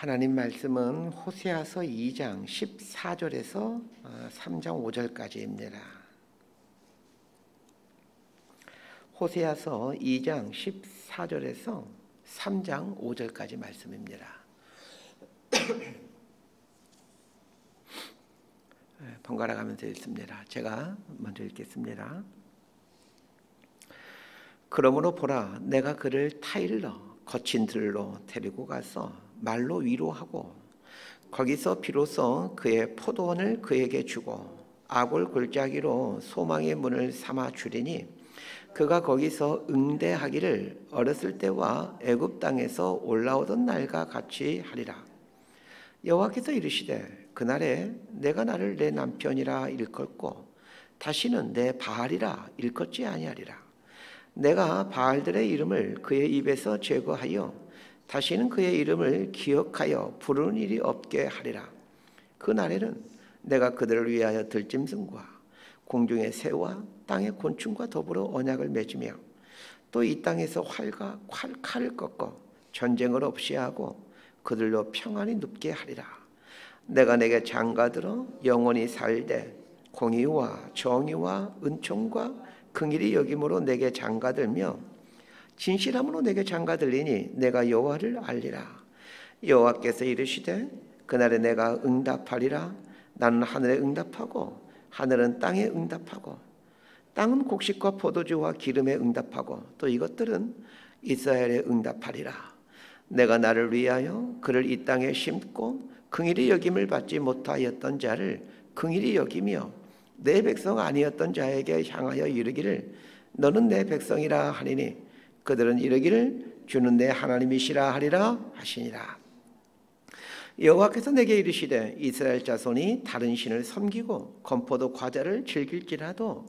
하나님 말씀은 호세아서 2장 14절에서 3장 5절까지입니다. 호세아서 2장 14절에서 3장 5절까지 말씀입니다. 번갈아 가면서 읽습니다. 제가 먼저 읽겠습니다. 그러므로 보라, 내가 그를 타일러 거친 들로 데리고 가서 말로 위로하고 거기서 비로소 그의 포도원을 그에게 주고 아골 골짜기로 소망의 문을 삼아 주리니 그가 거기서 응대하기를 어렸을 때와 애굽 땅에서 올라오던 날과 같이 하리라. 여호와께서 이르시되 그날에 내가 나를 내 남편이라 일컫고 다시는 내 바알이라 일컫지 아니하리라. 내가 바알들의 이름을 그의 입에서 제거하여 다시는 그의 이름을 기억하여 부르는 일이 없게 하리라. 그 날에는 내가 그들을 위하여 들짐승과 공중의 새와 땅의 곤충과 더불어 언약을 맺으며 또 이 땅에서 활과 칼을 꺾어 전쟁을 없이 하고 그들로 평안히 눕게 하리라. 내가 내게 장가들어 영원히 살되 공의와 정의와 은총과 긍휼히 여김으로 내게 장가들며 진실함으로 내게 장가들리니 내가 여호와를 알리라. 여호와께서 이르시되 그날에 내가 응답하리라. 나는 하늘에 응답하고 하늘은 땅에 응답하고 땅은 곡식과 포도주와 기름에 응답하고 또 이것들은 이스라엘에 응답하리라. 내가 나를 위하여 그를 이 땅에 심고 긍휼히 여김을 받지 못하였던 자를 긍휼히 여기며 내 백성 아니었던 자에게 향하여 이르기를 너는 내 백성이라 하리니 그들은 이르기를 주는 내 하나님이시라 하리라 하시니라. 여호와께서 내게 이르시되 이스라엘 자손이 다른 신을 섬기고 건포도 과자를 즐길지라도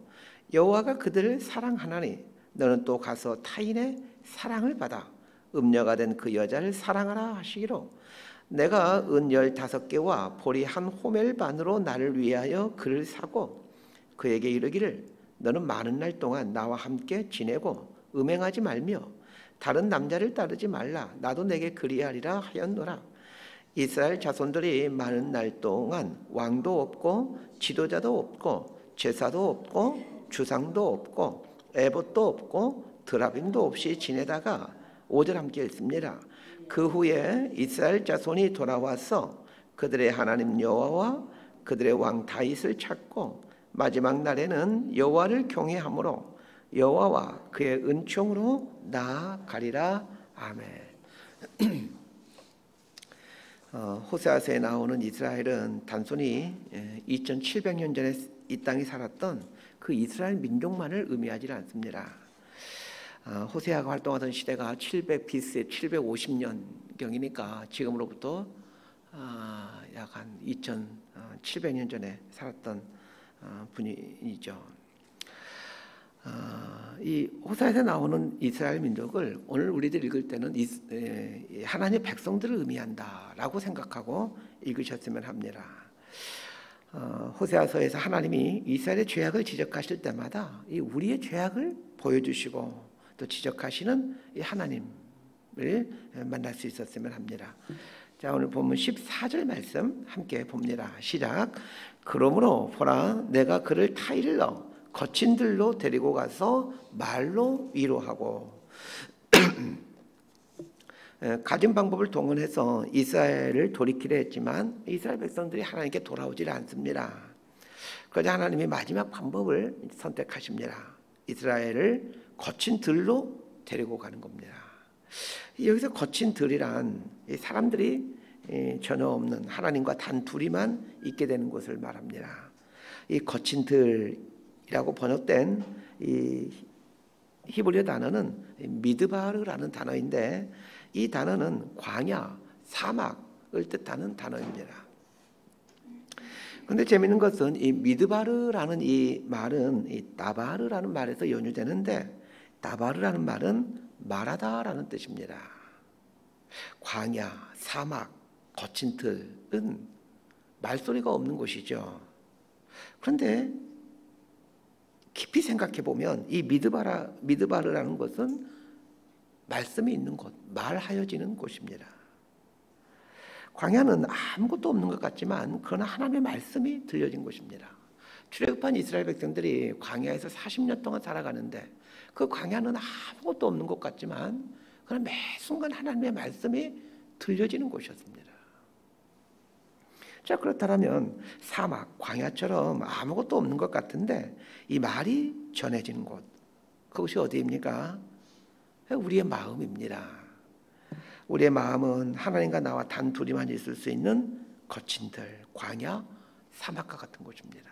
여호와가 그들을 사랑하나니 너는 또 가서 타인의 사랑을 받아 음녀가 된 그 여자를 사랑하라 하시기로 내가 은 15개와 보리 한 호멜 반으로 나를 위하여 그를 사고 그에게 이르기를 너는 많은 날 동안 나와 함께 지내고 음행하지 말며 다른 남자를 따르지 말라. 나도 내게 그리하리라 하였노라. 이스라엘 자손들이 많은 날 동안 왕도 없고 지도자도 없고 제사도 없고 주상도 없고 에봇도 없고 드라빔도 없이 지내다가 5절 함께 읽습니다. 그 후에 이스라엘 자손이 돌아와서 그들의 하나님 여호와와 그들의 왕 다윗을 찾고 마지막 날에는 여호와를 경외함으로 여호와와 그의 은총으로 나아가리라. 아멘. 호세아서에 나오는 이스라엘은 단순히 2700년 전에 이 땅에 살았던 그 이스라엘 민족만을 의미하지 않습니다. 호세아가 활동하던 시대가 700 BC 750년경이니까 지금으로부터 약 한 2700년 전에 살았던 분이죠. 이 호세아에서 나오는 이스라엘 민족을 오늘 우리들 읽을 때는 하나님의 백성들을 의미한다라고 생각하고 읽으셨으면 합니다. 호세아서에서 하나님이 이스라엘의 죄악을 지적하실 때마다 이 우리의 죄악을 보여주시고 또 지적하시는 이 하나님을 만날 수 있었으면 합니다. 자, 오늘 본문 14절 말씀 함께 봅니다. 시작. 그러므로 보라, 내가 그를 타일러 거친 들로 데리고 가서 말로 위로하고 가진 방법을 동원해서 이스라엘을 돌이키려 했지만 이스라엘 백성들이 하나님께 돌아오질 않습니다. 그러자 하나님이 마지막 방법을 선택하십니다. 이스라엘을 거친 들로 데리고 가는 겁니다. 여기서 거친 들이란 사람들이 전혀 없는 하나님과 단 둘이만 있게 되는 곳을 말합니다. 이 거친 들이라고 번역된 이 히브리어 단어는 미드바르라는 단어인데 이 단어는 광야, 사막을 뜻하는 단어입니다. 그런데 재미있는 것은 이 미드바르라는 이 말은 이 다바르라는 말에서 연유되는데 다바르라는 말은 말하다라는 뜻입니다. 광야, 사막, 거친 틀은 말소리가 없는 곳이죠. 그런데 깊이 생각해 보면 이 미드바르라는 것은 말씀이 있는 곳, 말하여지는 곳입니다. 광야는 아무것도 없는 것 같지만 그러나 하나님의 말씀이 들려진 곳입니다. 출애굽한 이스라엘 백성들이 광야에서 40년 동안 살아가는데 그 광야는 아무것도 없는 것 같지만 그러나 매 순간 하나님의 말씀이 들려지는 곳이었습니다. 자, 그렇다면 사막, 광야처럼 아무것도 없는 것 같은데 이 말이 전해지는 곳, 그것이 어디입니까? 우리의 마음입니다. 우리의 마음은 하나님과 나와 단둘이만 있을 수 있는 거친 들, 광야, 사막과 같은 곳입니다.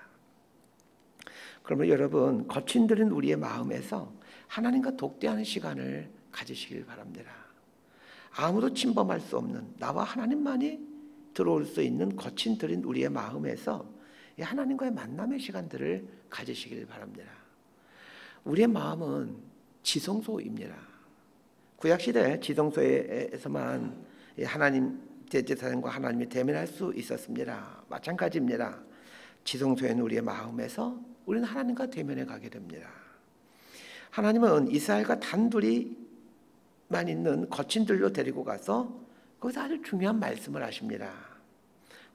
그러면 여러분, 거친 들인 우리의 마음에서 하나님과 독대하는 시간을 가지시길 바랍니다. 아무도 침범할 수 없는 나와 하나님만이 들어올 수 있는 거친 들인 우리의 마음에서 하나님과의 만남의 시간들을 가지시길 바랍니다. 우리의 마음은 지성소입니다. 구약시대 지성소에서만 하나님 대제사장과 하나님이 대면할 수 있었습니다. 마찬가지입니다. 지성소에는 우리의 마음에서 우리는 하나님과 대면해 가게 됩니다. 하나님은 이스라엘과 단둘이만 있는 거친 들로 데리고 가서 거기서 아주 중요한 말씀을 하십니다.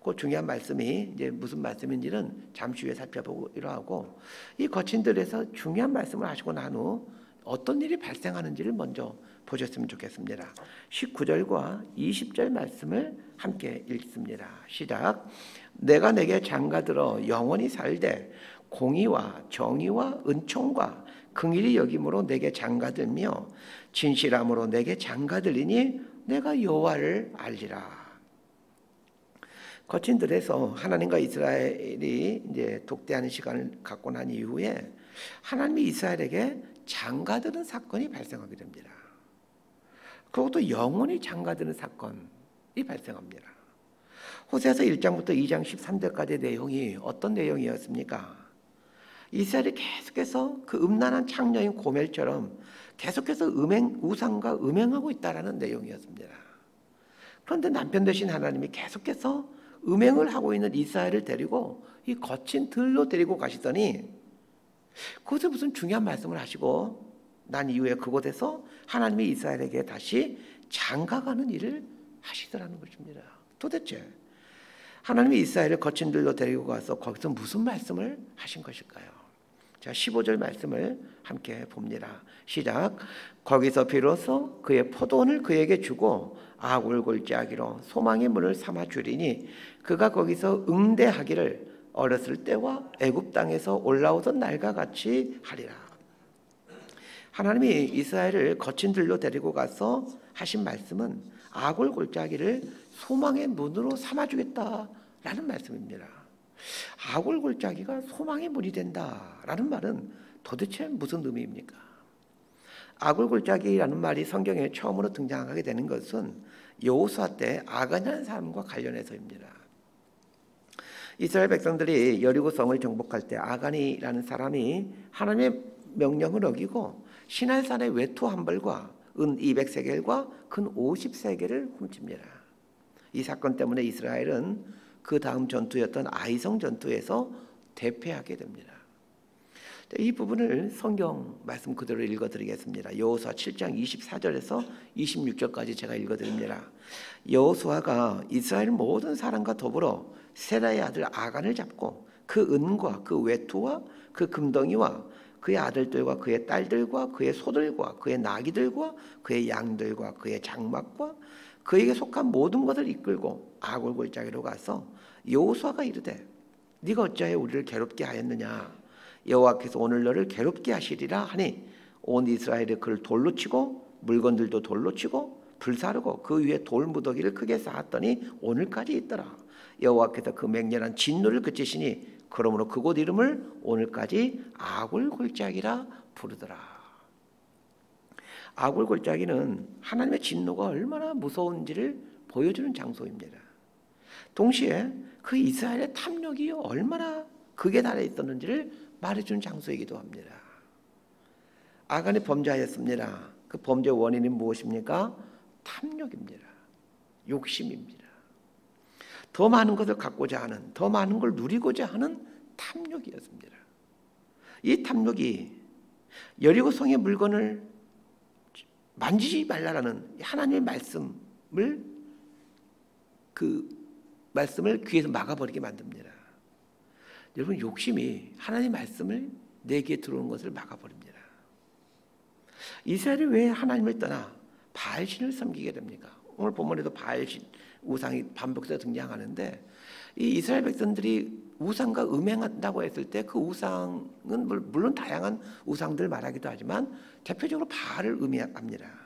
그 중요한 말씀이 이제 무슨 말씀인지는 잠시 후에 살펴보기로 하고, 이 거친 들에서 중요한 말씀을 하시고 난 후 어떤 일이 발생하는지를 먼저 보셨으면 좋겠습니다. 19절과 20절 말씀을 함께 읽습니다. 시작. 내가 내게 장가들어 영원히 살되 공의와 정의와 은총과 긍휼히 여김으로 내게 장가들며 진실함으로 내게 장가들리니 내가 여호와를 알리라. 거친 들에서 하나님과 이스라엘이 이제 독대하는 시간을 갖고 난 이후에 하나님이 이스라엘에게 장가드는 사건이 발생하게 됩니다. 그것도 영원히 장가드는 사건이 발생합니다. 호세아서 1장부터 2장 13절까지의 내용이 어떤 내용이었습니까? 이스라엘이 계속해서 그 음란한 창녀인 고멜처럼 계속해서 우상과 음행하고 있다라는 내용이었습니다. 그런데 남편 되신 하나님이 계속해서 음행을 하고 있는 이스라엘을 데리고 이 거친 들로 데리고 가시더니 그것에 무슨 중요한 말씀을 하시고 난 이후에 그곳에서 하나님이 이스라엘에게 다시 장가가는 일을 하시더라는 것입니다. 도대체 하나님이 이스라엘을 거친 들로 데리고 가서 거기서 무슨 말씀을 하신 것일까요? 자, 15절 말씀을 함께 봅니다. 시작. 거기서 비로소 그의 포도원을 그에게 주고 아굴골짜기로 소망의 문을 삼아 주리니 그가 거기서 응대하기를 어렸을 때와 애굽 땅에서 올라오던 날과 같이 하리라. 하나님이 이스라엘을 거친 들로 데리고 가서 하신 말씀은 아굴골짜기를 소망의 문으로 삼아주겠다라는 말씀입니다. 아굴골짜기가 소망의 문이 된다라는 말은 도대체 무슨 의미입니까? 아굴골짜기라는 말이 성경에 처음으로 등장하게 되는 것은 여호수아 때 아간이라는 사람과 관련해서입니다. 이스라엘 백성들이 여리고성을 정복할 때 아간이라는 사람이 하나님의 명령을 어기고 시날산의 외투 한 벌과 은 200세겔과 금 50세겔을 훔칩니다. 이 사건 때문에 이스라엘은 그 다음 전투였던 아이성 전투에서 대패하게 됩니다. 이 부분을 성경 말씀 그대로 읽어드리겠습니다. 여호수아 7장 24절에서 26절까지 제가 읽어드립니다. 여호수아가 이스라엘 모든 사람과 더불어 세라의 아들 아간을 잡고 그 은과 그 외투와 그 금덩이와 그의 아들들과 그의 딸들과 그의 소들과 그의 나귀들과 그의 양들과 그의 장막과 그에게 속한 모든 것을 이끌고 아골골짜기로 가서 여호수아가 이르되 네가 어찌하여 우리를 괴롭게 하였느냐? 여호와께서 오늘 너를 괴롭게 하시리라 하니 온 이스라엘이 그를 돌로 치고 물건들도 돌로 치고 불사르고 그 위에 돌무더기를 크게 쌓았더니 오늘까지 있더라. 여호와께서 그 맹렬한 진노를 그치시니 그러므로 그곳 이름을 오늘까지 아굴골짜기라 부르더라. 아굴골짜기는 하나님의 진노가 얼마나 무서운지를 보여주는 장소입니다. 동시에 그 이스라엘의 탐욕이 얼마나 극에 달해 있었는지를 말해주는 장소이기도 합니다. 아간이 범죄하였습니다. 그 범죄 원인이 무엇입니까? 탐욕입니다. 욕심입니다. 더 많은 것을 갖고자 하는, 더 많은 걸 누리고자 하는 탐욕이었습니다. 이 탐욕이 여리고성의 물건을 만지지 말라라는 하나님의 말씀을 그 말씀을 귀에서 막아버리게 만듭니다. 여러분, 욕심이 하나님 말씀을 내 귀에 들어오는 것을 막아버립니다. 이스라엘이 왜 하나님을 떠나 바알신을 섬기게 됩니까? 오늘 본문에도 바알신 우상이 반복해서 등장하는데, 이 이스라엘 백성들이 우상과 음행한다고 했을 때 그 우상은 물론 다양한 우상들 말하기도 하지만 대표적으로 바알을 의미합니다.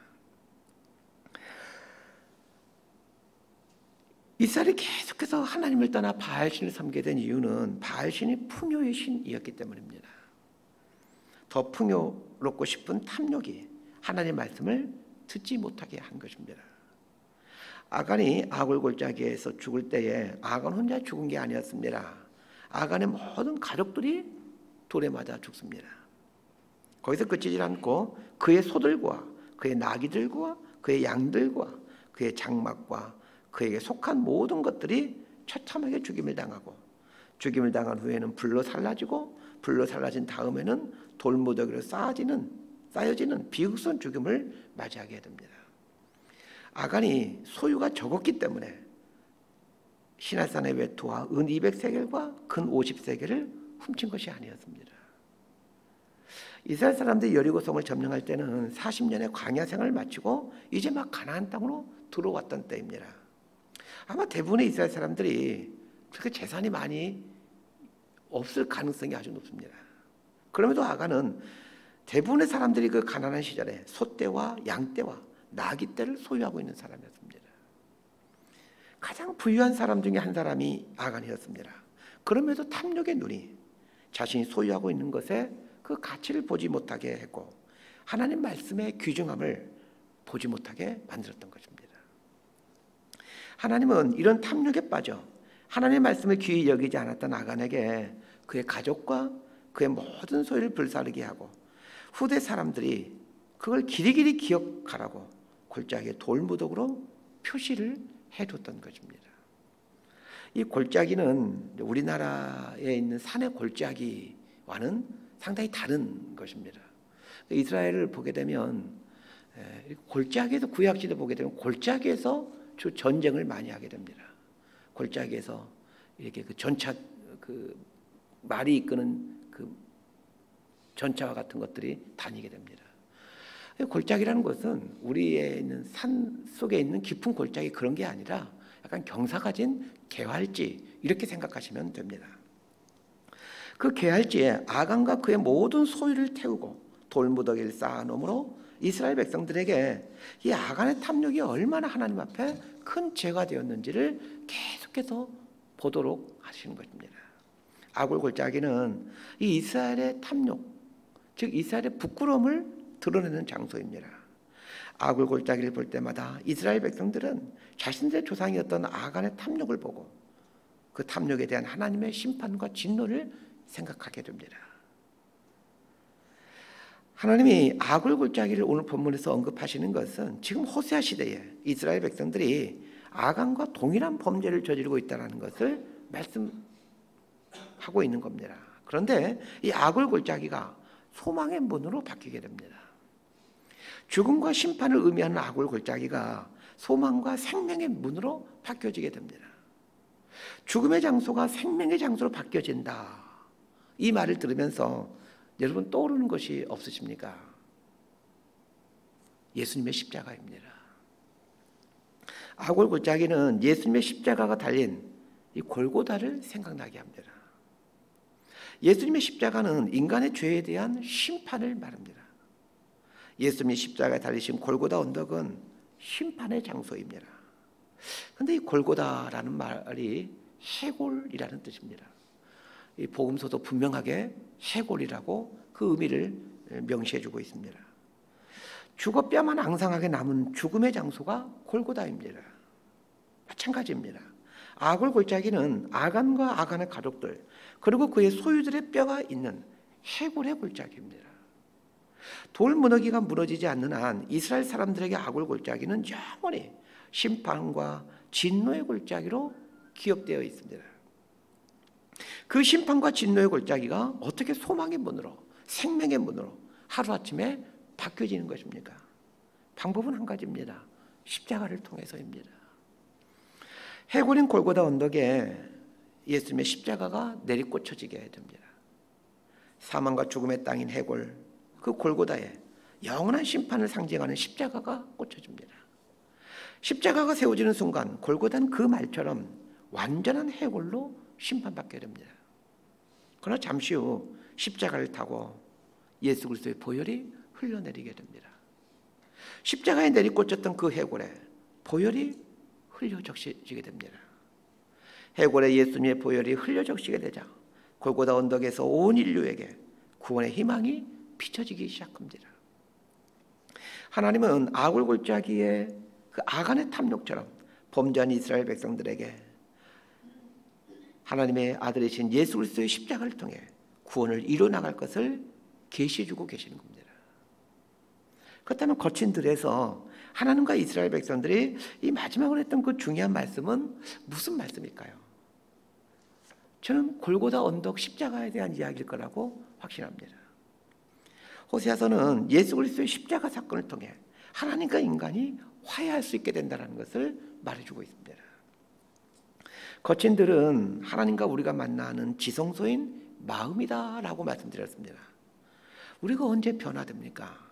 이스라엘이 계속해서 하나님을 떠나 바알신을 섬기게 된 이유는 바알신이 풍요의 신이었기 때문입니다. 더 풍요롭고 싶은 탐욕이 하나님의 말씀을 듣지 못하게 한 것입니다. 아간이 아굴 골짜기에서 죽을 때에 아간 혼자 죽은 게 아니었습니다. 아간의 모든 가족들이 돌에 맞아 죽습니다. 거기서 그치지 않고 그의 소들과 그의 나귀들과 그의 양들과 그의 장막과 그에게 속한 모든 것들이 처참하게 죽임을 당하고, 죽임을 당한 후에는 불로 살라지고, 불로 살라진 다음에는 돌무더기로 쌓여지는 비극스러운 죽임을 맞이하게 됩니다. 아간이 소유가 적었기 때문에 시내산의 외투와 은 200세겔과 금 50세겔을 훔친 것이 아니었습니다. 이스라엘 사람들이 여리고성을 점령할 때는 40년의 광야 생활을 마치고 이제 막 가나안 땅으로 들어왔던 때입니다. 아마 대부분의 이스라엘 사람들이 그렇게 재산이 많이 없을 가능성이 아주 높습니다. 그럼에도 아간은 대부분의 사람들이 그 가난한 시절에 소떼와 양떼와 나귀떼를 소유하고 있는 사람이었습니다. 가장 부유한 사람 중에 한 사람이 아간이었습니다. 그럼에도 탐욕의 눈이 자신이 소유하고 있는 것에 그 가치를 보지 못하게 했고, 하나님 말씀의 귀중함을 보지 못하게 만들었던 것입니다. 하나님은 이런 탐욕에 빠져 하나님의 말씀을 귀히 여기지 않았던 아간에게 그의 가족과 그의 모든 소유를 불사르게 하고, 후대 사람들이 그걸 길이길이 기억하라고 골짜기에 돌무더기로 표시를 해뒀던 것입니다. 이 골짜기는 우리나라에 있는 산의 골짜기와는 상당히 다른 것입니다. 이스라엘을 보게 되면 골짜기에서, 구약시대 보게 되면 골짜기에서 주 전쟁을 많이 하게 됩니다. 골짜기에서 이렇게 그 전차, 그 말이 이끄는 그 전차와 같은 것들이 다니게 됩니다. 골짜기라는 것은 우리에 있는 산 속에 있는 깊은 골짜기, 그런 게 아니라 약간 경사가 진 개활지, 이렇게 생각하시면 됩니다. 그 개활지에 아간과 그의 모든 소유를 태우고 돌무더기를 쌓아놓음으로 이스라엘 백성들에게 이 아간의 탐욕이 얼마나 하나님 앞에 큰 죄가 되었는지를 계속해서 보도록 하시는 것입니다. 아굴 골짜기는 이 이스라엘의 탐욕, 즉 이스라엘의 부끄러움을 드러내는 장소입니다. 아굴 골짜기를 볼 때마다 이스라엘 백성들은 자신들의 조상이었던 아간의 탐욕을 보고 그 탐욕에 대한 하나님의 심판과 진노를 생각하게 됩니다. 하나님이 아굴 골짜기를 오늘 본문에서 언급하시는 것은 지금 호세아 시대에 이스라엘 백성들이 아간과 동일한 범죄를 저지르고 있다는 것을 말씀하고 있는 겁니다. 그런데 이 아굴 골짜기가 소망의 문으로 바뀌게 됩니다. 죽음과 심판을 의미하는 아굴 골짜기가 소망과 생명의 문으로 바뀌어지게 됩니다. 죽음의 장소가 생명의 장소로 바뀌어진다, 이 말을 들으면서 여러분 떠오르는 것이 없으십니까? 예수님의 십자가입니다. 아골 골짜기는 예수님의 십자가가 달린 이 골고다를 생각나게 합니다. 예수님의 십자가는 인간의 죄에 대한 심판을 말합니다. 예수님이 십자가에 달리신 골고다 언덕은 심판의 장소입니다. 그런데 이 골고다라는 말이 해골이라는 뜻입니다. 이 복음서도 분명하게 해골이라고 그 의미를 명시해주고 있습니다. 죽어 뼈만 앙상하게 남은 죽음의 장소가 골고다입니다. 마찬가지입니다. 아골 골짜기는 아간과 아간의 가족들, 그리고 그의 소유들의 뼈가 있는 해골의 골짜기입니다. 돌무더기가 무너지지 않는 한 이스라엘 사람들에게 아골 골짜기는 영원히 심판과 진노의 골짜기로 기억되어 있습니다. 그 심판과 진노의 골짜기가 어떻게 소망의 문으로, 생명의 문으로 하루아침에 바뀌어지는 것입니까? 방법은 한 가지입니다. 십자가를 통해서입니다. 해골인 골고다 언덕에 예수님의 십자가가 내리꽂혀지게 됩니다. 사망과 죽음의 땅인 해골, 그 골고다에 영원한 심판을 상징하는 십자가가 꽂혀집니다. 십자가가 세워지는 순간 골고다는 그 말처럼 완전한 해골로 심판받게 됩니다. 그러나 잠시 후 십자가를 타고 예수 그리스도의 보혈이 흘러내리게 됩니다. 십자가에 내리꽂혔던 그 해골에 보혈이 흘려 적시게 됩니다. 해골에 예수님의 보혈이 흘려 적시게 되자 골고다 언덕에서 온 인류에게 구원의 희망이 비춰지기 시작합니다. 하나님은 아굴 골짜기의 그 아간의 탐욕처럼 범죄한 이스라엘 백성들에게 하나님의 아들이신 예수 그리스도의 십자가를 통해 구원을 이루어나갈 것을 계시해주고 계시는 겁니다. 그렇다면 거친 들에서 하나님과 이스라엘 백성들이 이 마지막으로 했던 그 중요한 말씀은 무슨 말씀일까요? 저는 골고다 언덕 십자가에 대한 이야기일 거라고 확신합니다. 호세아서는 예수 그리스도의 십자가 사건을 통해 하나님과 인간이 화해할 수 있게 된다는 것을 말해주고 있습니다. 거친 들은 하나님과 우리가 만나는 지성소인 마음이다라고 말씀드렸습니다. 우리가 언제 변화됩니까?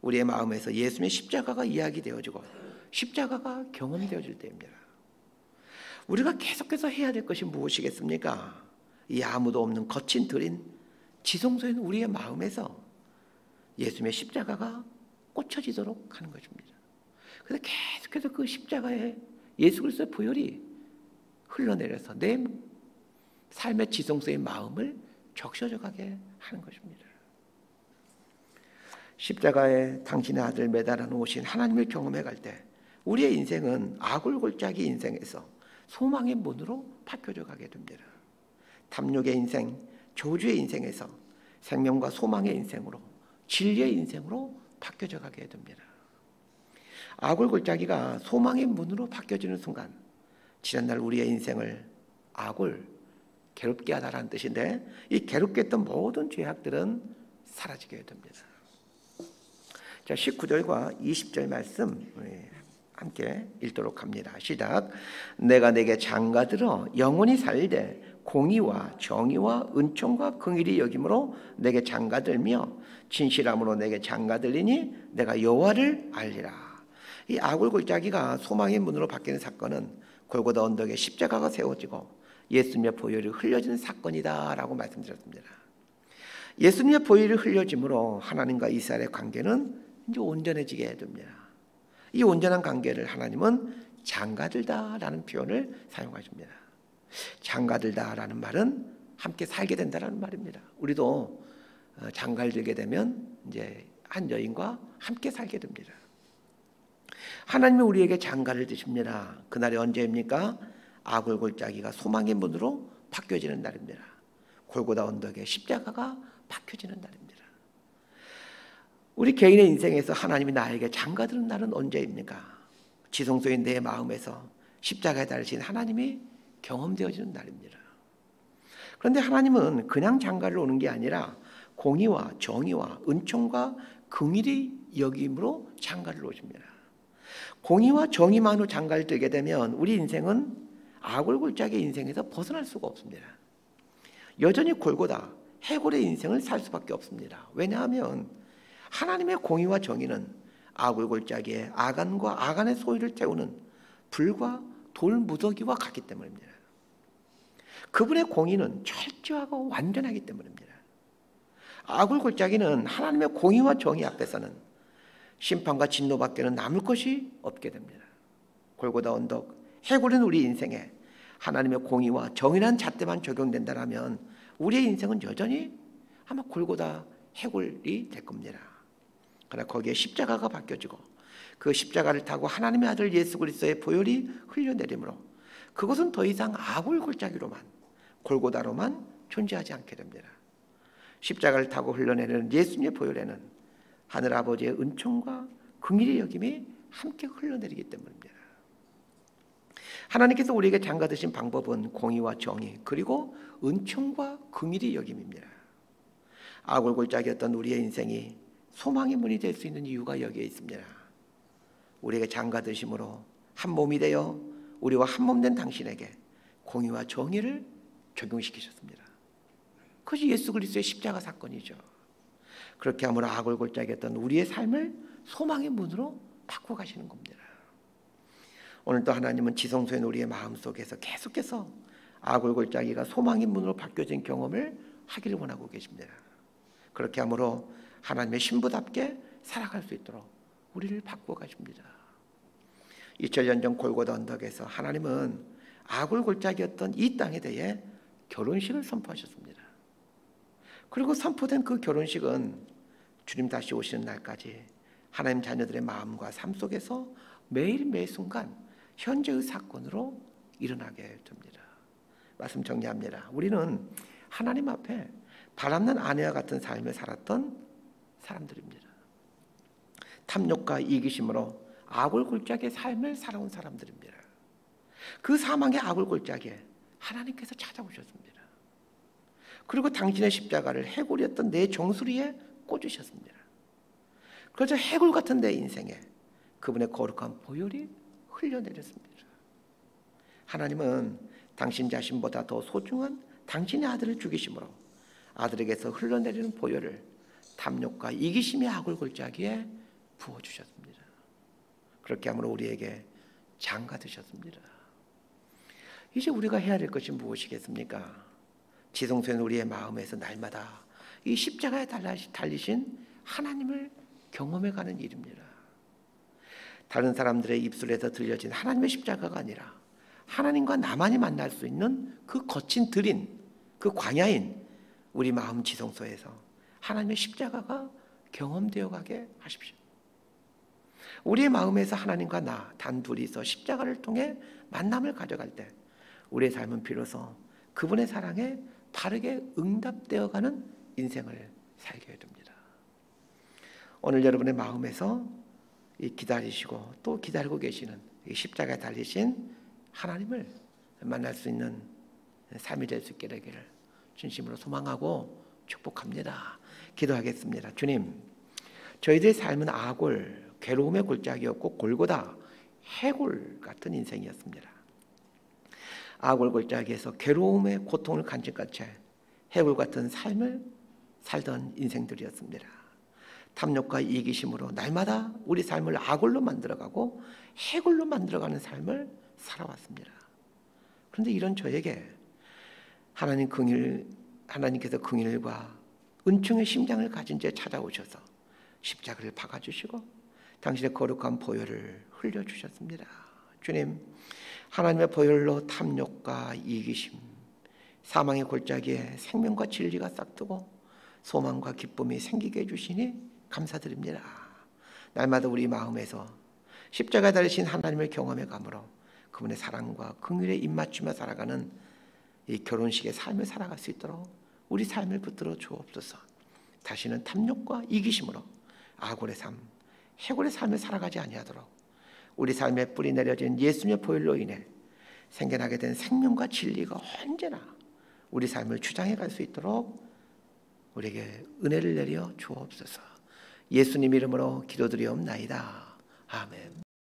우리의 마음에서 예수님의 십자가가 이야기되어지고 십자가가 경험되어질 때입니다. 우리가 계속해서 해야 될 것이 무엇이겠습니까? 이 아무도 없는 거친 들인 지성소인 우리의 마음에서 예수님의 십자가가 꽂혀지도록 하는 것입니다. 그래서 계속해서 그 십자가에 예수 그리스도의 보혈이 흘러내려서 내 삶의 지성소의 마음을 적셔져 가게 하는 것입니다. 십자가에 당신의 아들 매달아 놓으신 하나님을 경험해 갈 때 우리의 인생은 아굴골짜기 인생에서 소망의 문으로 바뀌어져 가게 됩니다. 탐욕의 인생, 저주의 인생에서 생명과 소망의 인생으로, 진리의 인생으로 바뀌어져 가게 됩니다. 아굴골짜기가 소망의 문으로 바뀌어지는 순간 지난날 우리의 인생을 아굴, 괴롭게 하다라는 뜻인데 이 괴롭게 했던 모든 죄악들은 사라지게 됩니다. 자, 19절과 20절 말씀 함께 읽도록 합니다. 시작. 내가 내게 장가들어 영원히 살되 공의와 정의와 은총과 긍휼이 여김으로 내게 장가들며 진실함으로 내게 장가들리니 내가 여호와를 알리라. 이 아굴골짜기가 소망의 문으로 바뀌는 사건은 골고다 언덕에 십자가가 세워지고 예수님의 보혈이 흘려지는 사건이다라고 말씀드렸습니다. 예수님의 보혈이 흘려짐으로 하나님과 이스라엘의 관계는 이제 온전해지게 됩니다. 이 온전한 관계를 하나님은 장가들다라는 표현을 사용하십니다. 장가들다라는 말은 함께 살게 된다라는 말입니다. 우리도 장가를 들게 되면 이제 한 여인과 함께 살게 됩니다. 하나님이 우리에게 장가를 드십니다. 그날이 언제입니까? 아굴골짜기가 소망의 문으로 바뀌어지는 날입니다. 골고다 언덕에 십자가가 바뀌어지는 날입니다. 우리 개인의 인생에서 하나님이 나에게 장가드는 날은 언제입니까? 지성소인 내 마음에서 십자가에 달리신 하나님이 경험되어지는 날입니다. 그런데 하나님은 그냥 장가를 오는 게 아니라 공의와 정의와 은총과 긍휼이 여김으로 장가를 오십니다. 공의와 정의만으로 장가를 들게 되면 우리 인생은 아굴골짜기 인생에서 벗어날 수가 없습니다. 여전히 골고다 해골의 인생을 살 수밖에 없습니다. 왜냐하면 하나님의 공의와 정의는 아굴골짜기에 아간과 아간의 소유를 태우는 불과 돌 무더기와 같기 때문입니다. 그분의 공의는 철저하고 완전하기 때문입니다. 아굴골짜기는 하나님의 공의와 정의 앞에서는 심판과 진노밖에는 남을 것이 없게 됩니다. 골고다 언덕 해골인 우리 인생에 하나님의 공의와 정의란 잣대만 적용된다면 우리의 인생은 여전히 아마 골고다 해골이 될 겁니다. 그러나 거기에 십자가가 바뀌어지고 그 십자가를 타고 하나님의 아들 예수 그리스도의 보혈이 흘려내림으로 그것은 더 이상 아굴골짜기로만 골고다로만 존재하지 않게 됩니다. 십자가를 타고 흘러내리는 예수님의 보혈에는 하늘 아버지의 은총과 긍휼의 여김이 함께 흘러내리기 때문입니다. 하나님께서 우리에게 장가드신 방법은 공의와 정의 그리고 은총과 긍휼의 여김입니다. 아굴골짜기였던 우리의 인생이 소망의 문이 될 수 있는 이유가 여기에 있습니다. 우리에게 장가드심으로 한 몸이 되어 우리와 한몸된 당신에게 공의와 정의를 적용시키셨습니다. 그것이 예수 그리스도의 십자가 사건이죠. 그렇게 함으로 악을 골짜기였던 우리의 삶을 소망의 문으로 바꾸어 가시는 겁니다. 오늘도 하나님은 지성소인 우리의 마음속에서 계속해서 악을 골짜기가 소망의 문으로 바뀌어진 경험을 하기를 원하고 계십니다. 그렇게 함으로 하나님의 신부답게 살아갈 수 있도록 우리를 바꾸어 가십니다. 2000년 전 골고다 언덕에서 하나님은 악을 골짜기였던 이 땅에 대해 결혼식을 선포하셨습니다. 그리고 선포된 그 결혼식은 주님 다시 오시는 날까지 하나님 자녀들의 마음과 삶 속에서 매일 매 순간 현재의 사건으로 일어나게 됩니다. 말씀 정리합니다. 우리는 하나님 앞에 바람난 아내와 같은 삶을 살았던 사람들입니다. 탐욕과 이기심으로 악을 골짜기의 삶을 살아온 사람들입니다. 그 사망의 악을 골짜기에 하나님께서 찾아오셨습니다. 그리고 당신의 십자가를 해골이었던 내 정수리에 꽂으셨습니다. 그래서 해골 같은 내 인생에 그분의 거룩한 보혈이 흘려내렸습니다. 하나님은 당신 자신보다 더 소중한 당신의 아들을 죽이심으로 아들에게서 흘러내리는 보혈을 탐욕과 이기심의 악을 골짜기에 부어주셨습니다. 그렇게 함으로 우리에게 장가 드셨습니다. 이제 우리가 해야 될 것이 무엇이겠습니까? 지성소인 우리의 마음에서 날마다 이 십자가에 달리신 하나님을 경험해가는 일입니다. 다른 사람들의 입술에서 들려진 하나님의 십자가가 아니라 하나님과 나만이 만날 수 있는 그 거친 들인 그 광야인 우리 마음 지성소에서 하나님의 십자가가 경험되어 가게 하십시오. 우리의 마음에서 하나님과 나 단둘이서 십자가를 통해 만남을 가져갈 때 우리의 삶은 비로소 그분의 사랑에 바르게 응답되어가는 인생을 살게 됩니다. 오늘 여러분의 마음에서 기다리시고 또 기다리고 계시는 이 십자가에 달리신 하나님을 만날 수 있는 삶이 될 수 있게 되기를 진심으로 소망하고 축복합니다. 기도하겠습니다. 주님, 저희들의 삶은 악골, 괴로움의 골짜기였고 골고다 해골 같은 인생이었습니다. 악골 골짜기에서 괴로움의 고통을 간직한 채 해골 같은 삶을 살던 인생들이었습니다. 탐욕과 이기심으로 날마다 우리 삶을 악골로 만들어가고 해골로 만들어가는 삶을 살아왔습니다. 그런데 이런 저에게 하나님께서 긍휼과 은총의 심장을 가진 채 찾아오셔서 십자가를 박아주시고 당신의 거룩한 보혈을 흘려주셨습니다. 주님, 하나님의 보혈로 탐욕과 이기심, 사망의 골짜기에 생명과 진리가 싹트고 소망과 기쁨이 생기게 해주시니 감사드립니다. 날마다 우리 마음에서 십자가에 달리신 하나님을 경험해 가므로 그분의 사랑과 긍휼에 입맞추며 살아가는 이 결혼식의 삶을 살아갈 수 있도록 우리 삶을 붙들어 주옵소서. 다시는 탐욕과 이기심으로 악골의 삶, 해골의 삶을 살아가지 아니하도록 우리 삶에 뿌리 내려진 예수님의 보혈로 인해 생겨나게 된 생명과 진리가 언제나 우리 삶을 주장해 갈 수 있도록 우리에게 은혜를 내려 주옵소서. 예수님 이름으로 기도드리옵나이다. 아멘.